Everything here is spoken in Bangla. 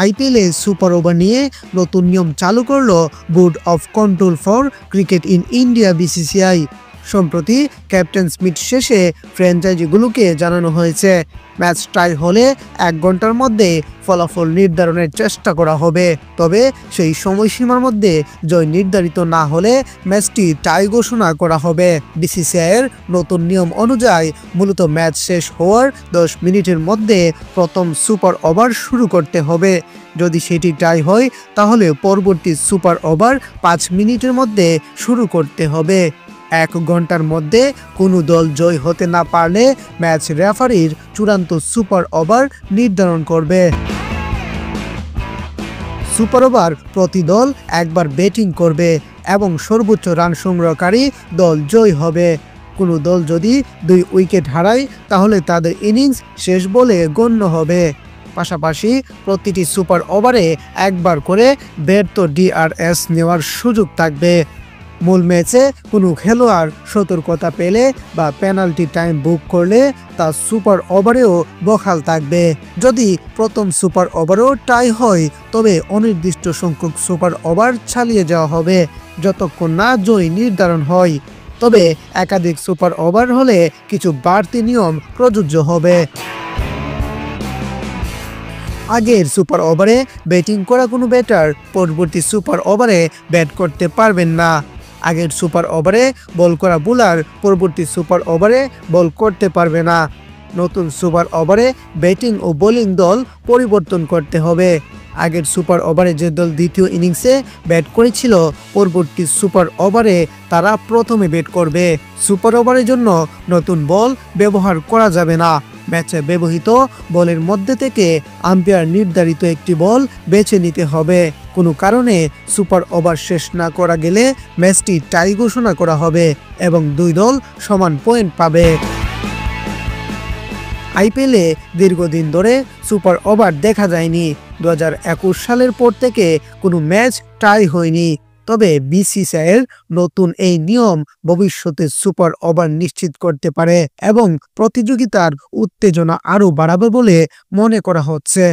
আইপিএলে সুপার ওভার নিয়ে নতুন নিয়ম চালু করল board of control for cricket in India BCCI. সম্প্রতি ক্যাপ্টেন্স মিট শেষে ফ্র্যাঞ্চাইজিগুলোকে জানানো হয়েছে, ম্যাচ টাই হলে 1 ঘন্টার মধ্যে ফলাফল নির্ধারণের চেষ্টা করা হবে। তবে সেই সময়সীমার মধ্যে জয় নির্ধারিত না হলে ম্যাচটি টাই ঘোষণা করা হবে। বিসিসিআইয়ের নতুন নিয়ম অনুযায়ী মূলত ম্যাচ শেষ হওয়ার 10 মিনিটের মধ্যে প্রথম সুপার ওভার শুরু করতে হবে। যদি সেটি টাই হয় তাহলে পরবর্তী সুপার ওভার 5 মিনিটের মধ্যে শুরু করতে হবে। 1 ঘন্টার মধ্যে কোনো দল জয় হতে না পারলে ম্যাচ রেফারির চূড়ান্ত সুপার ওভার নির্ধারণ করবে। সুপার ওভার প্রতি দল একবার ব্যাটিং করবে এবং সর্বোচ্চ রান সংগ্রহকারী দল জয় হবে। কোনো দল যদি 2 উইকেট হারায় তাহলে তাদের ইনিংস শেষ বলে গণ্য হবে। পাশাপাশি প্রতিটি সুপার ওভারে একবার করে ব্যর্থ ডিআরএস নেওয়ার সুযোগ থাকবে। মূল ম্যাচে কোনো খেলোয়াড় সতর্কতা পেলে বা পেনাল্টি টাইম বুক করলে তা সুপার ওভারেও বহাল থাকবে। যদি প্রথম সুপার ওভারও টাই হয় তবে অনির্দিষ্ট সংখ্যক সুপার ওভার চালিয়ে যাওয়া হবে যতক্ষণ না জয় নির্ধারণ হয়। তবে একাধিক সুপার ওভার হলে কিছু বাড়তি নিয়ম প্রযোজ্য হবে। আগের সুপার ওভারে ব্যাটিং করা কোনো ব্যাটার পরবর্তী সুপার ওভারে ব্যাট করতে পারবেন না। আগের সুপার ওভারে বল করা বোলার পরবর্তী সুপার ওভারে বল করতে পারবে না। নতুন সুপার ওভারে ব্যাটিং ও বোলিং দল পরিবর্তন করতে হবে। আগের সুপার ওভারে যে দল দ্বিতীয় ইনিংসে ব্যাট করেছিল পরবর্তী সুপার ওভারে তারা প্রথমে ব্যাট করবে। সুপার ওভারের জন্য নতুন বল ব্যবহার করা যাবে না। ম্যাচে ব্যবহৃত বলের মধ্যে থেকে আম্পায়ার নির্ধারিত একটি বল বেছে নিতে হবে। কোনো কারণে সুপার ওভার শেষ না করা গেলে ম্যাচটি টাই ঘোষণা করা হবে এবং 2 দল সমান পয়েন্ট পাবে। আইপিএলে দীর্ঘদিন ধরে সুপার ওভার দেখা যায়নি। 2021 সালের পর থেকে কোনো ম্যাচ টাই হয়নি। তবে বিসিসিআইয়ের নতুন এই নিয়ম ভবিষ্যতে সুপার ওভার নিশ্চিত করতে পারে এবং প্রতিযোগিতার উত্তেজনা আরও বাড়াবে বলে মনে করা হচ্ছে।